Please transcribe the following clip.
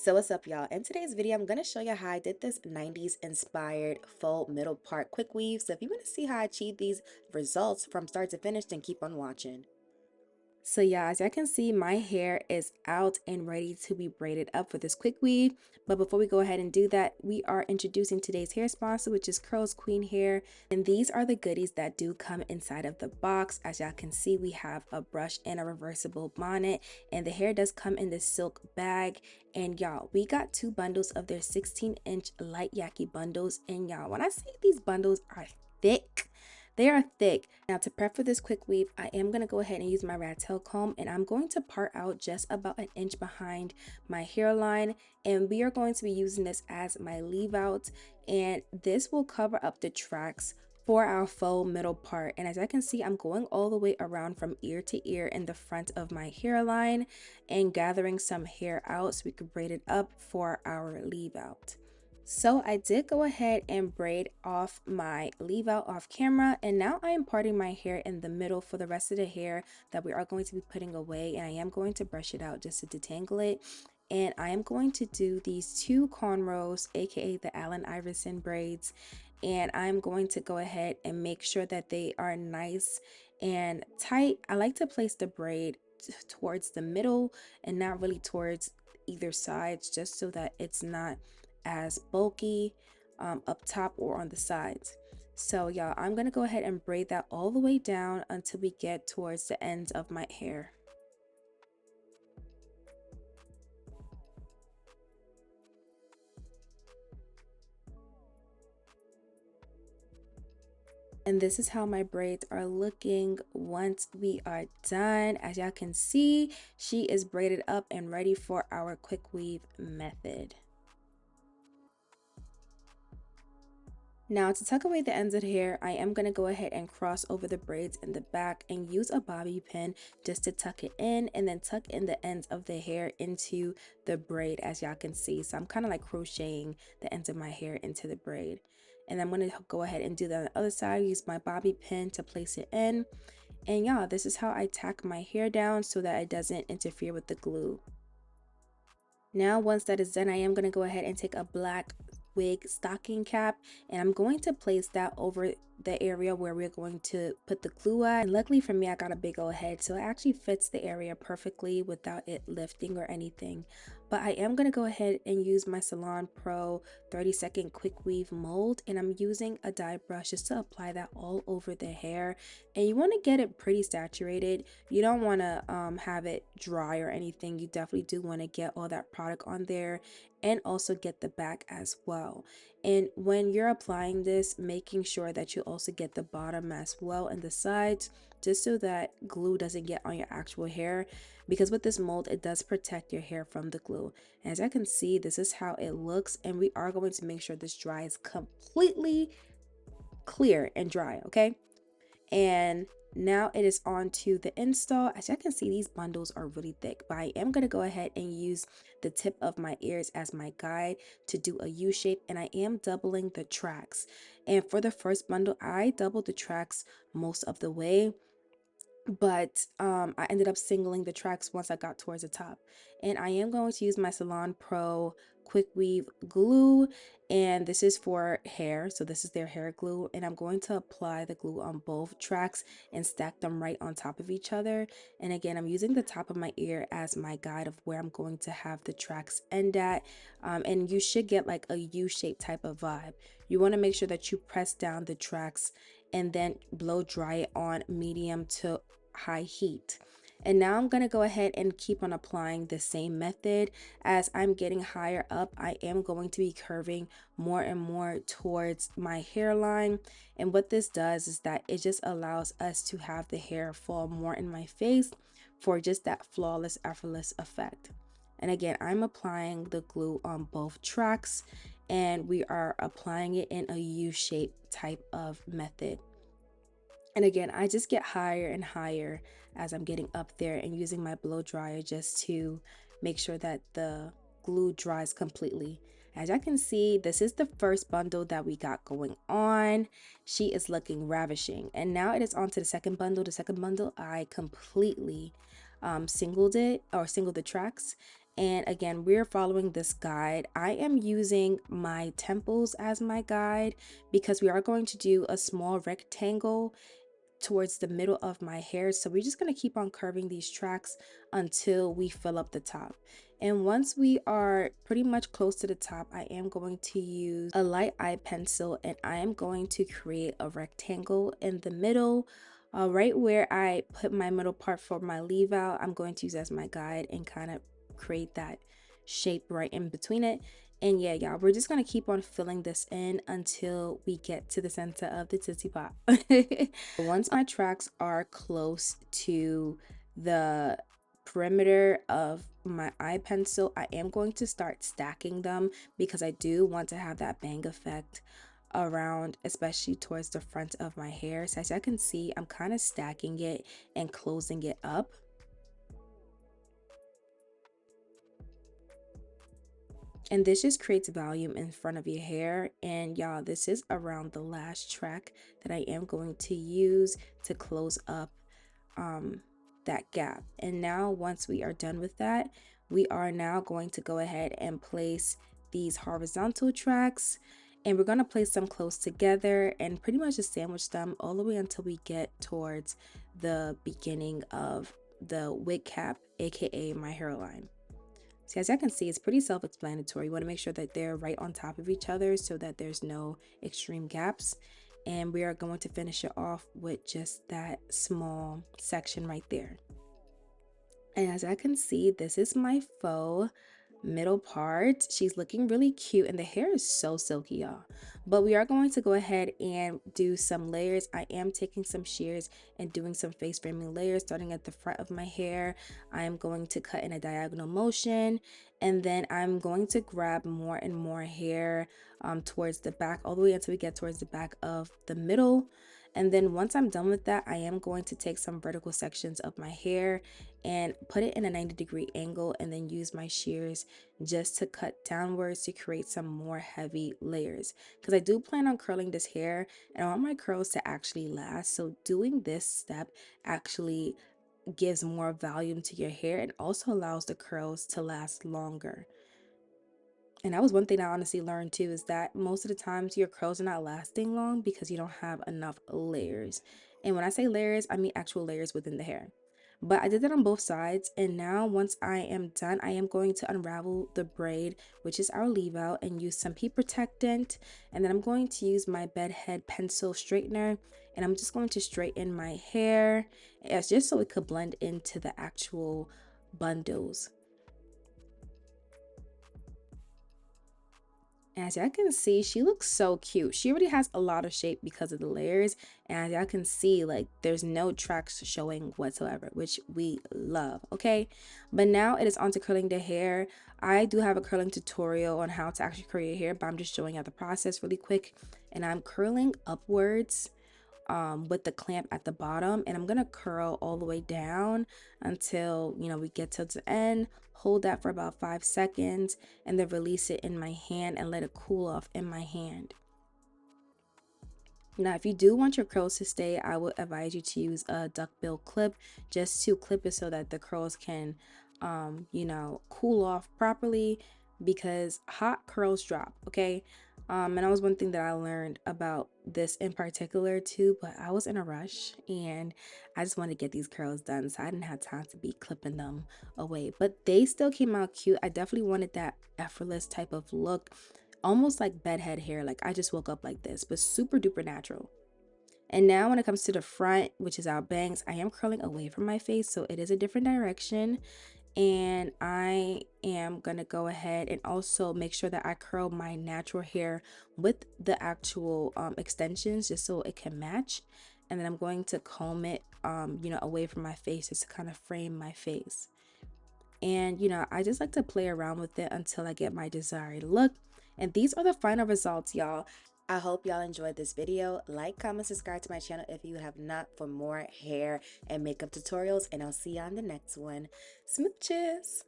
So what's up, y'all? In today's video, I'm going to show you how I did this 90s inspired faux middle part quick weave. So if you want to see how I achieve these results from start to finish, then keep on watching. So yeah, as I can see, my hair is out and ready to be braided up for this quick weave. But before we go ahead and do that, we are introducing today's hair sponsor, which is Curls Queen Hair. And these are the goodies that do come inside of the box. As y'all can see, we have a brush and a reversible bonnet, and the hair does come in this silk bag. And y'all, we got 2 bundles of their 16-inch light yaki bundles. And y'all, when I say these bundles are thick, they are thick. Now to prep for this quick weave, I am going to go ahead and use my rat tail comb, and I'm going to part out just about an inch behind my hairline, and we are going to be using this as my leave out, and this will cover up the tracks for our faux middle part. And as I can see, I'm going all the way around from ear to ear in the front of my hairline and gathering some hair out so we can braid it up for our leave out. So I did go ahead and braid off my leave out off camera, and now I am parting my hair in the middle for the rest of the hair that we are going to be putting away, and I am going to brush it out just to detangle it. And I am going to do these 2 cornrows, aka the Allen Iverson braids, and I'm going to go ahead and make sure that they are nice and tight. I like to place the braid towards the middle and not really towards either sides, just so that it's not as bulky up top or on the sides. So y'all, I'm gonna go ahead and braid that all the way down until we get towards the ends of my hair. And this is how my braids are looking once we are done. As y'all can see, she is braided up and ready for our quick weave method. Now to tuck away the ends of the hair, I am going to go ahead and cross over the braids in the back and use a bobby pin just to tuck it in, and then tuck in the ends of the hair into the braid, as y'all can see. So I'm kind of like crocheting the ends of my hair into the braid. And I'm going to go ahead and do that on the other side, use my bobby pin to place it in. And yeah, this is how I tack my hair down so that it doesn't interfere with the glue. Now once that is done, I am going to go ahead and take a black wig stocking cap, and I'm going to place that over the area where we're going to put the glue at. And luckily for me, I got a big old head, so it actually fits the area perfectly without it lifting or anything. But I am going to go ahead and use my Salon Pro 30-second quick weave mold, and I'm using a dye brush just to apply that all over the hair. And you want to get it pretty saturated. You don't want to have it dry or anything. You definitely do want to get all that product on there, and also get the back as well. And when you're applying this, making sure that you also get the bottom as well and the sides, just so that glue doesn't get on your actual hair, because with this mold, it does protect your hair from the glue. And as I can see, this is how it looks, and we are going to make sure this dries completely clear and dry, okay? And now it is on to the install. As you can see, these bundles are really thick, but I am going to go ahead and use the tip of my ears as my guide to do a U shape, and I am doubling the tracks. And for the first bundle, I doubled the tracks most of the way, but I ended up singling the tracks once I got towards the top. And I am going to use my Salon Pro quick weave glue, and this is for hair, so this is their hair glue, and I'm going to apply the glue on both tracks and stack them right on top of each other. And again, I'm using the top of my ear as my guide of where I'm going to have the tracks end at, and you should get like a U-shaped type of vibe. You want to make sure that you press down the tracks and then blow dry it on medium to high heat. And now I'm going to go ahead and keep on applying the same method. As I'm getting higher up, I am going to be curving more and more towards my hairline. And what this does is that it just allows us to have the hair fall more in my face for just that flawless, effortless effect. And again, I'm applying the glue on both tracks, and we are applying it in a U-shape type of method. And again, I just get higher and higher as I'm getting up there, and using my blow dryer just to make sure that the glue dries completely. As I can see, this is the first bundle that we got going on. She is looking ravishing. And now it is on to the second bundle. The second bundle, I completely singled the tracks. And again, we're following this guide. I am using my temples as my guide because we are going to do a small rectangle towards the middle of my hair. So we're just going to keep on curving these tracks until we fill up the top. And once we are pretty much close to the top, I am going to use a light eye pencil and I am going to create a rectangle in the middle. Right where I put my middle part for my leave out, I'm going to use as my guide and kind of create that shape right in between it. And yeah, y'all, we're just gonna keep on filling this in until we get to the center of the Tootsie Pop. Once my tracks are close to the perimeter of my eye pencil, I am going to start stacking them because I do want to have that bang effect around, especially towards the front of my hair. So as I can see, I'm kind of stacking it and closing it up. And this just creates volume in front of your hair. And y'all, this is around the last track that I am going to use to close up that gap. And now once we are done with that, we are now going to go ahead and place these horizontal tracks, and we're going to place them close together and pretty much just sandwich them all the way until we get towards the beginning of the wig cap, aka my hairline. So as I can see, it's pretty self-explanatory. You want to make sure that they're right on top of each other so that there's no extreme gaps. And we are going to finish it off with just that small section right there. And as I can see, this is my faux middle part. She's looking really cute and the hair is so silky, y'all. But we are going to go ahead and do some layers. I am taking some shears and doing some face framing layers starting at the front of my hair. I am going to cut in a diagonal motion, and then I'm going to grab more and more hair towards the back all the way until we get towards the back of the middle. And then once I'm done with that, I am going to take some vertical sections of my hair and put it in a 90-degree angle and then use my shears just to cut downwards to create some more heavy layers, because I do plan on curling this hair and I want my curls to actually last. So doing this step actually gives more volume to your hair and also allows the curls to last longer. And that was one thing I honestly learned too, is that most of the times your curls are not lasting long because you don't have enough layers. And when I say layers, I mean actual layers within the hair. But I did that on both sides, and now once I am done, I am going to unravel the braid, which is our leave out, and use some heat protectant. And then I'm going to use my bed head pencil straightener, and I'm just going to straighten my hair, it's just so it could blend into the actual bundles. As y'all can see, she looks so cute. She already has a lot of shape because of the layers. And as y'all can see, like, there's no tracks showing whatsoever, which we love, okay? But now it is on to curling the hair. I do have a curling tutorial on how to actually curl your hair, but I'm just showing you the process really quick. And I'm curling upwards with the clamp at the bottom, and I'm gonna curl all the way down until we get to the end. Hold that for about 5 seconds and then release it in my hand and let it cool off in my hand. Now, if you do want your curls to stay, I would advise you to use a duckbill clip just to clip it so that the curls can, cool off properly, because hot curls drop, okay? And that was one thing that I learned about this in particular too, but I was in a rush and I just wanted to get these curls done, so I didn't have time to be clipping them away. But they still came out cute. I definitely wanted that effortless type of look, almost like bedhead hair, like I just woke up like this, but super duper natural. And now when it comes to the front, which is our bangs, I am curling away from my face, so it is a different direction. And I am gonna go ahead and also make sure that I curl my natural hair with the actual extensions just so it can match. And then I'm going to comb it away from my face just to kind of frame my face. And I just like to play around with it until I get my desired look. And these are the final results, y'all. I hope y'all enjoyed this video. Like, comment, subscribe to my channel if you have not, for more hair and makeup tutorials, and I'll see you on the next one. Smooches!